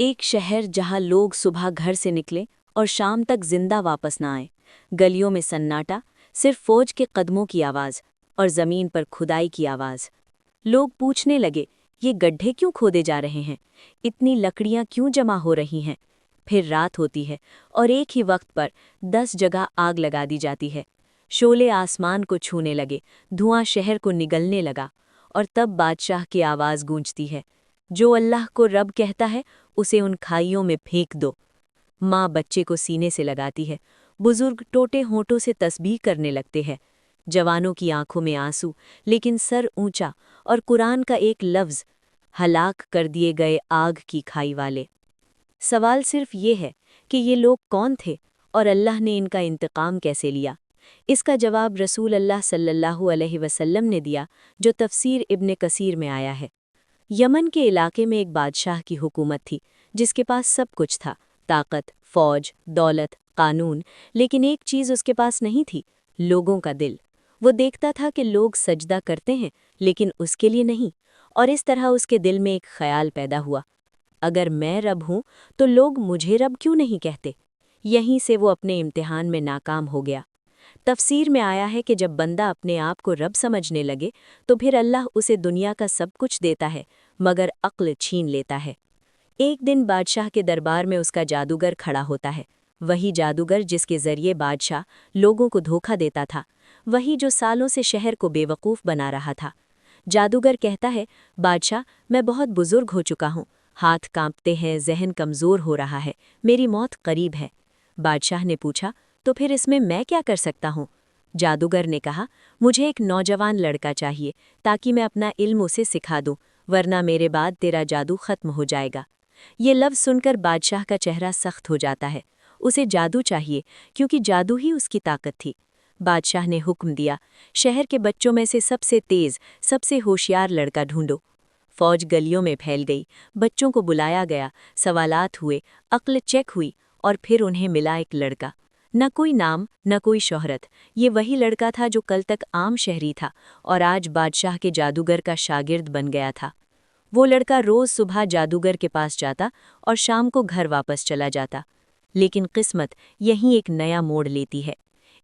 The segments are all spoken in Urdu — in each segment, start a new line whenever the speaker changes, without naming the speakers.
ایک شہر جہاں لوگ صبح گھر سے نکلے اور شام تک زندہ واپس نہ آئے۔ گلیوں میں سناٹا، صرف فوج کے قدموں کی آواز اور زمین پر کھدائی کی آواز۔ لوگ پوچھنے لگے، یہ گڈھے کیوں کھودے جا رہے ہیں؟ اتنی لکڑیاں کیوں جمع ہو رہی ہیں؟ پھر رات ہوتی ہے اور ایک ہی وقت پر 10 جگہ آگ لگا دی جاتی ہے۔ شعلے آسمان کو چھونے لگے، دھواں شہر کو نگلنے لگا، اور تب بادشاہ کی آواز گونجتی ہے، جو اللہ کو رب کہتا ہے اسے ان کھائیوں میں پھینک دو۔ ماں بچے کو سینے سے لگاتی ہے، بزرگ ٹوٹے ہونٹوں سے تسبیح کرنے لگتے ہیں، جوانوں کی آنکھوں میں آنسو لیکن سر اونچا، اور قرآن کا ایک لفظ، ہلاک کر دیے گئے آگ کی کھائی والے۔ سوال صرف یہ ہے کہ یہ لوگ کون تھے اور اللہ نے ان کا انتقام کیسے لیا؟ اس کا جواب رسول اللہ صلی اللہ علیہ وسلم نے دیا، جو تفسیر ابن کثیر میں آیا ہے۔ یمن کے علاقے میں ایک بادشاہ کی حکومت تھی جس کے پاس سب کچھ تھا، طاقت، فوج، دولت، قانون، لیکن ایک چیز اس کے پاس نہیں تھی، لوگوں کا دل۔ وہ دیکھتا تھا کہ لوگ سجدہ کرتے ہیں لیکن اس کے لیے نہیں، اور اس طرح اس کے دل میں ایک خیال پیدا ہوا، اگر میں رب ہوں تو لوگ مجھے رب کیوں نہیں کہتے؟ یہیں سے وہ اپنے امتحان میں ناکام ہو گیا۔ تفسیر میں آیا ہے کہ جب بندہ اپنے آپ کو رب سمجھنے لگے تو پھر اللہ اسے دنیا کا سب کچھ دیتا ہے مگر عقل چھین لیتا ہے۔ ایک دن بادشاہ کے دربار میں اس کا جادوگر کھڑا ہوتا ہے، وہی جادوگر جس کے ذریعے بادشاہ لوگوں کو دھوکہ دیتا تھا، وہی جو سالوں سے شہر کو بے وقوف بنا رہا تھا۔ جادوگر کہتا ہے، بادشاہ، میں بہت بزرگ ہو چکا ہوں، ہاتھ کانپتے ہیں، ذہن کمزور ہو رہا ہے، میری موت قریب ہے۔ بادشاہ نے پوچھا، تو پھر اس میں کیا کر سکتا ہوں؟ جادوگر نے کہا، مجھے ایک نوجوان لڑکا چاہیے تاکہ میں اپنا علم اسے سکھا دوں، ورنہ میرے بعد تیرا جادو ختم ہو جائے گا۔ یہ لفظ سن کر بادشاہ کا چہرہ سخت ہو جاتا ہے، اسے جادو چاہیے کیونکہ جادو ہی اس کی طاقت تھی۔ بادشاہ نے حکم دیا، شہر کے بچوں میں سے سب سے تیز، سب سے ہوشیار لڑکا ڈھونڈو۔ فوج گلیوں میں پھیل گئی، بچوں کو بلایا گیا، سوالات ہوئے، عقل چیک ہوئی، اور پھر انہیں ملا ایک لڑکا۔ نہ کوئی نام، نہ کوئی شہرت، یہ وہی لڑکا تھا جو کل تک عام شہری تھا اور آج بادشاہ کے جادوگر کا شاگرد بن گیا تھا۔ وہ لڑکا روز صبح جادوگر کے پاس جاتا اور شام کو گھر واپس چلا جاتا، لیکن قسمت یہیں ایک نیا موڑ لیتی ہے۔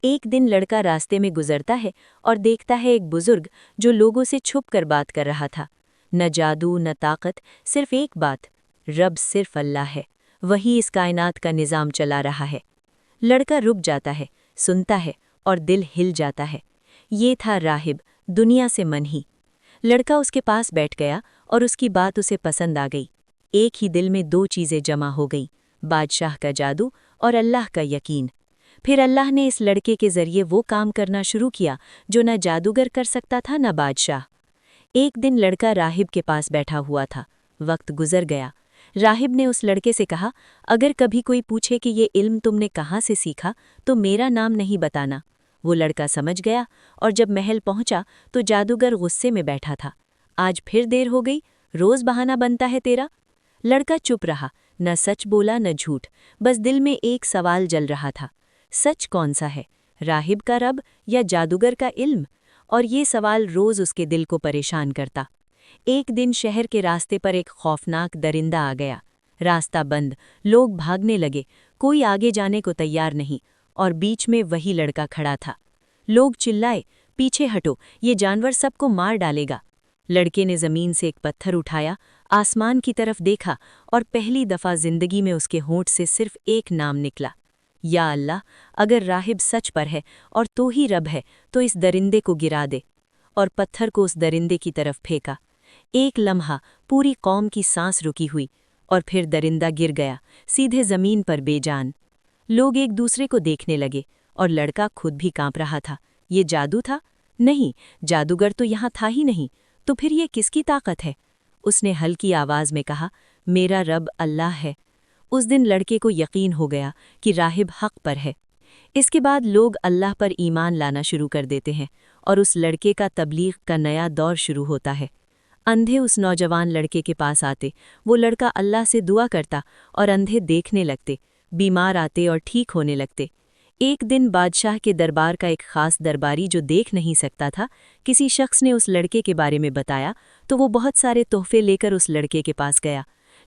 ایک دن لڑکا راستے میں گزرتا ہے اور دیکھتا ہے ایک بزرگ جو لوگوں سے چھپ کر بات کر رہا تھا۔ نہ جادو، نہ طاقت، صرف ایک بات، رب صرف اللہ ہے، وہی اس کائنات کا نظام چلا رہا ہے۔ لڑکا رک جاتا ہے، سنتا ہے، اور دل ہل جاتا ہے۔ یہ تھا راہب، دنیا سے منہی۔ لڑکا اس کے پاس بیٹھ گیا اور اس کی بات اسے پسند آ گئی۔ ایک ہی دل میں دو چیزیں جمع ہو گئیں، بادشاہ کا جادو اور اللہ کا یقین۔ پھر اللہ نے اس لڑکے کے ذریعے وہ کام کرنا شروع کیا جو نہ جادوگر کر سکتا تھا نہ بادشاہ۔ ایک دن لڑکا راہب کے پاس بیٹھا ہوا تھا، وقت گزر گیا۔ راہب نے اس لڑکے سے کہا، اگر کبھی کوئی پوچھے کہ یہ علم تم نے کہاں سے سیکھا تو میرا نام نہیں بتانا۔ وہ لڑکا سمجھ گیا، اور جب محل پہنچا تو جادوگر غصے میں بیٹھا تھا۔ آج پھر دیر ہو گئی، روز بہانہ بنتا ہے تیرا۔ لڑکا چپ رہا، نہ سچ بولا نہ جھوٹ، بس دل میں ایک سوال جل رہا تھا، سچ کون سا ہے، راہب کا رب یا جادوگر کا علم؟ اور یہ سوال روز اس کے دل کو پریشان کرتا۔ ایک دن شہر کے راستے پر ایک خوفناک درندہ آ گیا، راستہ بند، لوگ بھاگنے لگے، کوئی آگے جانے کو تیار نہیں، اور بیچ میں وہی لڑکا کھڑا تھا۔ لوگ چلائے، پیچھے ہٹو، یہ جانور سب کو مار ڈالے گا۔ لڑکے نے زمین سے ایک پتھر اٹھایا، آسمان کی طرف دیکھا، اور پہلی دفعہ زندگی میں اس کے ہونٹ سے صرف ایک نام نکلا، یا اللہ، اگر راہب سچ پر ہے اور تو ہی رب ہے تو اس درندے کو گرا دے۔ اور پتھر کو اس درندے کی طرف پھینکا۔ ایک لمحہ پوری قوم کی سانس رکی ہوئی، اور پھر درندہ گر گیا، سیدھے زمین پر بے جان۔ لوگ ایک دوسرے کو دیکھنے لگے، اور لڑکا خود بھی کانپ رہا تھا۔ یہ جادو تھا؟ نہیں، جادوگر تو یہاں تھا ہی نہیں، تو پھر یہ کس کی طاقت ہے؟ اس نے ہلکی آواز میں کہا، میرا رب اللہ ہے۔ اس دن لڑکے کو یقین ہو گیا کہ راہب حق پر ہے۔ اس کے بعد لوگ اللہ پر ایمان لانا شروع کر دیتے ہیں، اور اس لڑکے کا تبلیغ کا نیا دور شروع ہوتا ہے۔ اندھے اس نوجوان لڑکے کے پاس آتے، وہ لڑکا اللہ سے دعا کرتا اور اندھے دیکھنے لگتے، بیمار آتے اور ٹھیک ہونے لگتے۔ ایک دن بادشاہ کے دربار کا ایک خاص درباری جو دیکھ نہیں سکتا تھا، کسی شخص نے اس لڑکے کے بارے میں بتایا، تو وہ بہت سارے تحفے لے کر اس لڑکے کے پاس گیا۔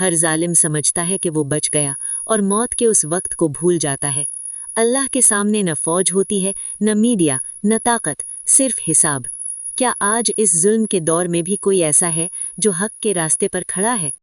ہر ظالم سمجھتا ہے کہ وہ بچ گیا اور موت کے اس وقت کو بھول جاتا ہے۔ اللہ کے سامنے نہ فوج ہوتی ہے، نہ میڈیا، نہ طاقت، صرف حساب۔ کیا آج اس ظلم کے دور میں بھی کوئی ایسا ہے جو حق کے راستے پر کھڑا ہے؟